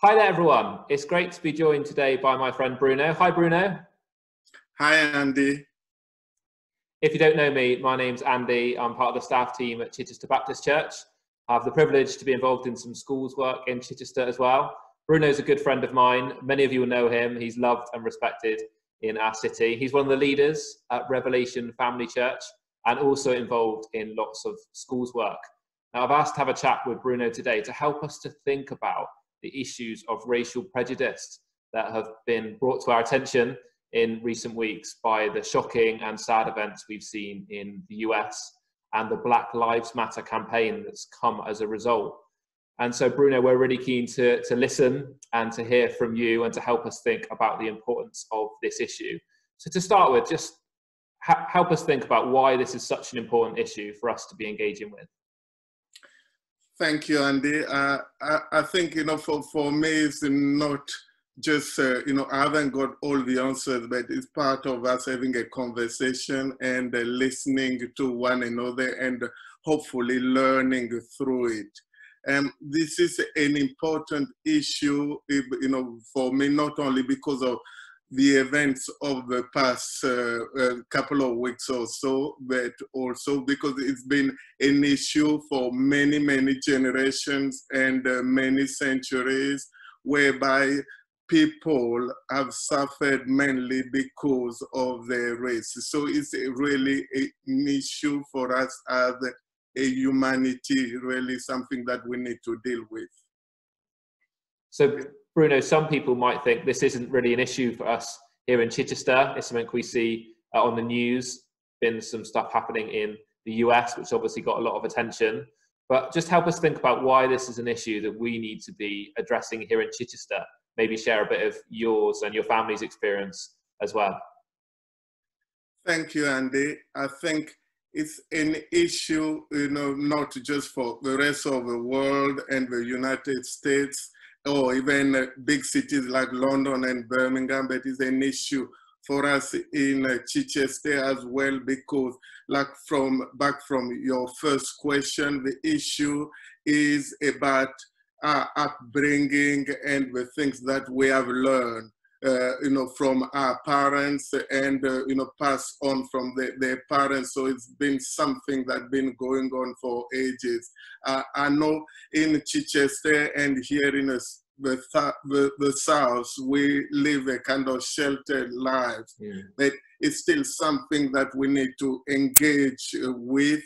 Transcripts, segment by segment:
Hi there, everyone. It's great to be joined today by my friend Bruno. Hi, Bruno. Hi, Andy. If you don't know me, my name's Andy. I'm part of the staff team at Chichester Baptist Church. I have the privilege to be involved in some schools work in Chichester as well. Bruno's a good friend of mine. Many of you will know him. He's loved and respected in our city. He's one of the leaders at Revelation Family Church and also involved in lots of schools work. Now, I've asked to have a chat with Bruno today to help us to think about the issues of racial prejudice that have been brought to our attention in recent weeks by the shocking and sad events we've seen in the US and the Black Lives Matter campaign that's come as a result. And so, Bruno, we're really keen to listen and to hear from you and to help us think about the importance of this issue. So to start with, just help us think about why this is such an important issue for us to be engaging with. Thank you, Andy. I think, for me, it's not just, I haven't got all the answers, but it's part of us having a conversation and listening to one another and hopefully learning through it. This is an important issue, for me, not only because of the events of the past couple of weeks or so, but also because it's been an issue for many, many generations and many centuries, whereby people have suffered mainly because of their race. So it's really an issue for us as a humanity, really something that we need to deal with. So, Bruno, some people might think this isn't really an issue for us here in Chichester. It's something we see on the news. Been some stuff happening in the US, which obviously got a lot of attention. But just help us think about why this is an issue that we need to be addressing here in Chichester. Maybe share a bit of yours and your family's experience as well. Thank you, Andy. I think it's an issue, not just for the rest of the world and the United States, or even big cities like London and Birmingham, but it's an issue for us in Chichester as well, because back from your first question, the issue is about our upbringing and the things that we have learned, from our parents and, passed on from their parents. So it's been something that's been going on for ages. I know in Chichester and here in the South, we live a kind of sheltered lives, but it's still something that we need to engage with.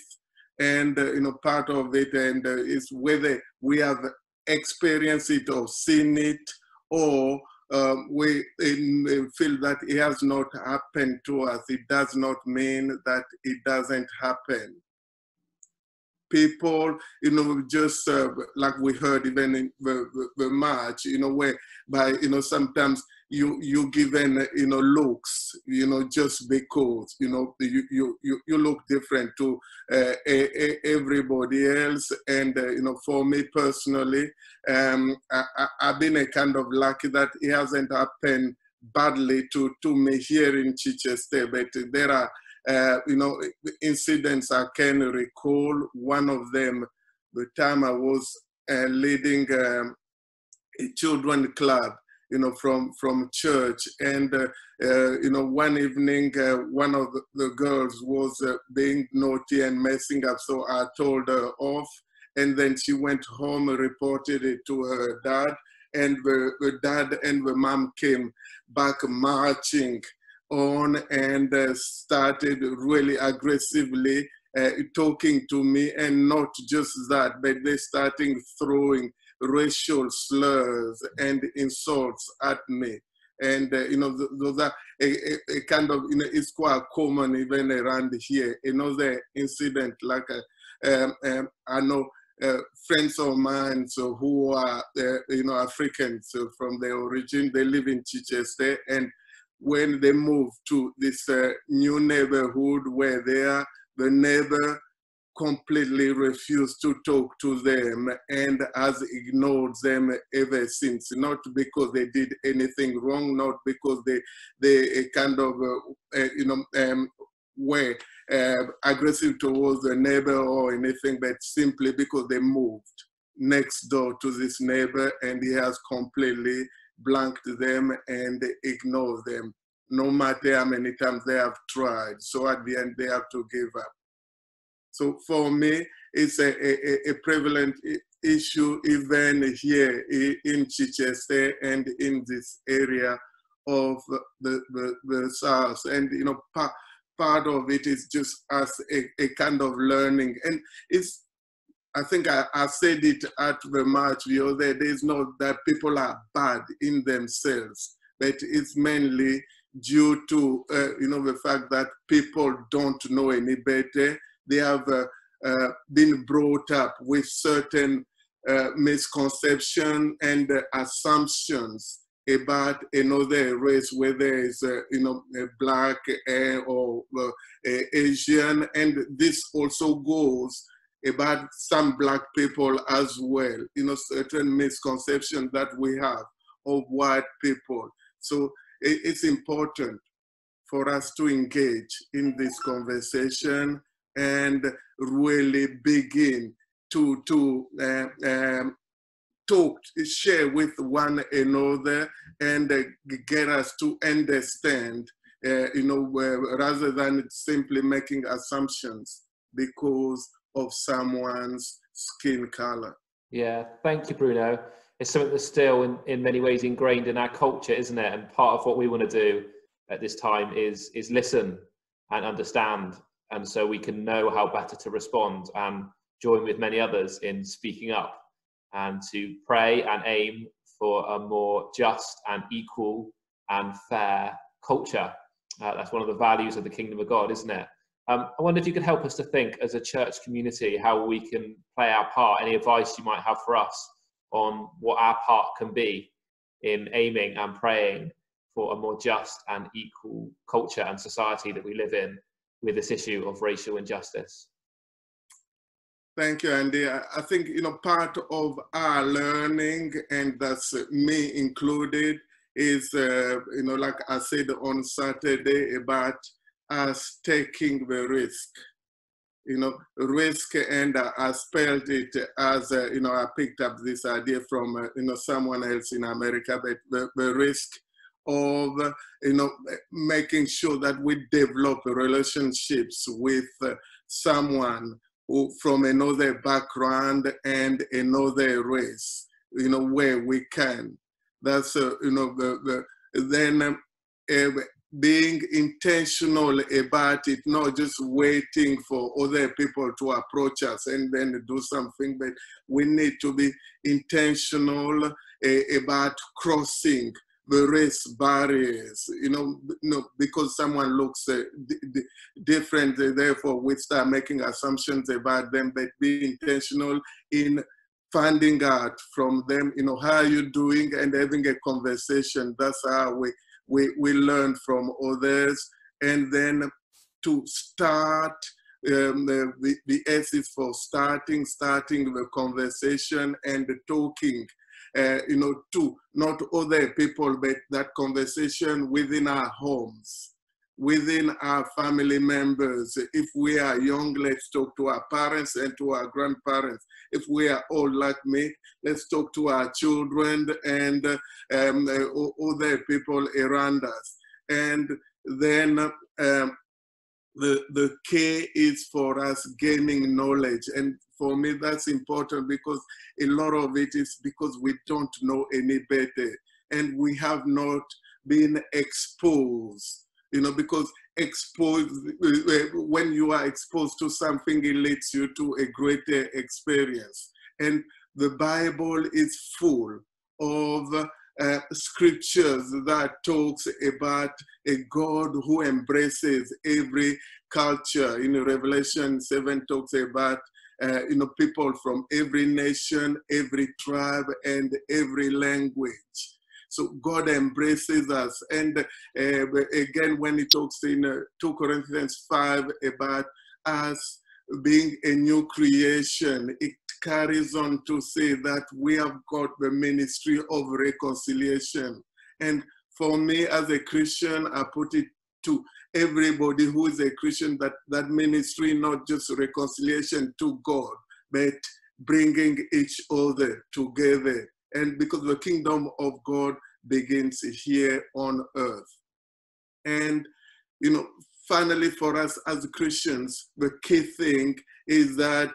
And, part of it is whether we have experienced it or seen it, or we feel that it has not happened to us. It does not mean that it doesn't happen. People, just like we heard even in the march, whereby, sometimes you given, looks, just because, you look different to everybody else. And, for me personally, I've been a kind of lucky that it hasn't happened badly to me here in Chichester, but there are incidents I can recall. One of them, the time I was leading a children club, from church, and one evening, one of the girls was being naughty and messing up, so I told her off, and then she went home and reported it to her dad, and the dad and the mom came back marching on and started really aggressively talking to me, and not just that, but they started throwing racial slurs and insults at me. And those are a kind of, it's quite common even around here. Another incident, like I know friends of mine who are Africans from their origin, they live in Chichester, and when they moved to this new neighborhood where the neighbor completely refused to talk to them and has ignored them ever since. Not because they did anything wrong, not because they kind of, were aggressive towards the neighbor or anything, but simply because they moved. next door to this neighbor, and he has completely blanked them and ignored them, no matter how many times they have tried. So at the end, they have to give up. So for me, it's a prevalent issue even here in Chichester and in this area of the South. And, you know, part of it is just as a kind of learning. And it's, I think I said it at the march the other day, it's not that people are bad in themselves, but it's mainly due to, you know, the fact that people don't know any better. They have been brought up with certain misconceptions and assumptions about another race, whether it's you know, a black or Asian, and this also goes about some black people as well. You know, certain misconceptions that we have of white people. So it's important for us to engage in this conversation and really begin to talk, share with one another, and get us to understand, you know, rather than simply making assumptions because of someone's skin color. Yeah, thank you, Bruno. It's something that's still in many ways ingrained in our culture, isn't it? And part of what we want to do at this time is listen and understand, and so we can know how better to respond and join with many others in speaking up and to pray and aim for a more just and equal and fair culture. That's one of the values of the kingdom of God, isn't it? I wonder if you could help us to think as a church community how we can play our part. Any advice you might have for us on what our part can be in aiming and praying for a more just and equal culture and society that we live in with this issue of racial injustice? Thank you, Andy. I think, you know, part of our learning, and that's me included, is, you know, like I said on Saturday, about us taking the risk. You know, risk, and I spelled it as, you know, I picked up this idea from, you know, someone else in America, but the risk of, you know, making sure that we develop relationships with someone who, from another background and another race, you know, where we can. That's, you know, then being intentional about it, not just waiting for other people to approach us and then do something, but we need to be intentional about crossing the race barriers, you know, because someone looks different, therefore we start making assumptions about them, but be intentional in finding out from them, you know, how are you doing, and having a conversation. That's how we learn from others. And then to start, the S is for starting the conversation and talking, you know, to not other people, but that conversation within our homes, within our family members. If we are young, let's talk to our parents and to our grandparents. If we are old like me, let's talk to our children and other people around us. And then the key is for us gaining knowledge. And for me, that's important, because a lot of it is because we don't know any better, and we have not been exposed. You know, because when you are exposed to something, it leads you to a greater experience. And the Bible is full of scriptures that talks about a God who embraces every culture. In Revelation 7 talks about you know, people from every nation, every tribe, and every language. So God embraces us. And again, when he talks in 2 Corinthians 5 about us being a new creation, it carries on to say that we have got the ministry of reconciliation. And for me as a Christian, I put it to everybody who is a Christian, that ministry, not just reconciliation to God, but bringing each other together. And because the kingdom of God begins here on earth. And, you know, finally for us as Christians, the key thing is that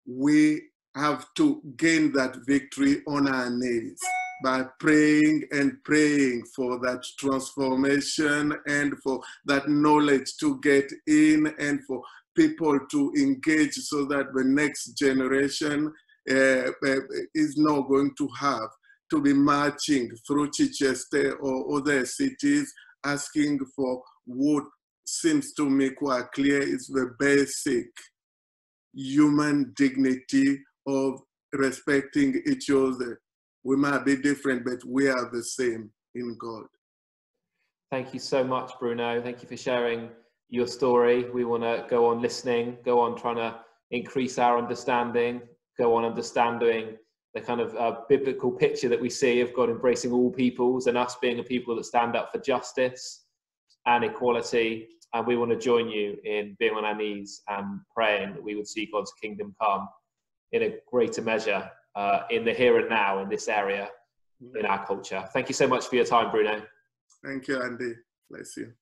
we have to gain that victory on our knees by praying and praying for that transformation and for that knowledge to get in and for people to engage so that the next generation is not going to have to be marching through Chichester or other cities asking for what seems to me quite clear is the basic human dignity of respecting each other. We might be different, but we are the same in God. Thank you so much, Bruno. Thank you for sharing your story. We want to go on listening, go on trying to increase our understanding, go on understanding the kind of biblical picture that we see of God embracing all peoples and us being a people that stand up for justice and equality. And we want to join you in being on our knees and praying that we would see God's kingdom come in a greater measure in the here and now in this area in our culture. Thank you so much for your time, Bruno. Thank you, Andy. Bless you.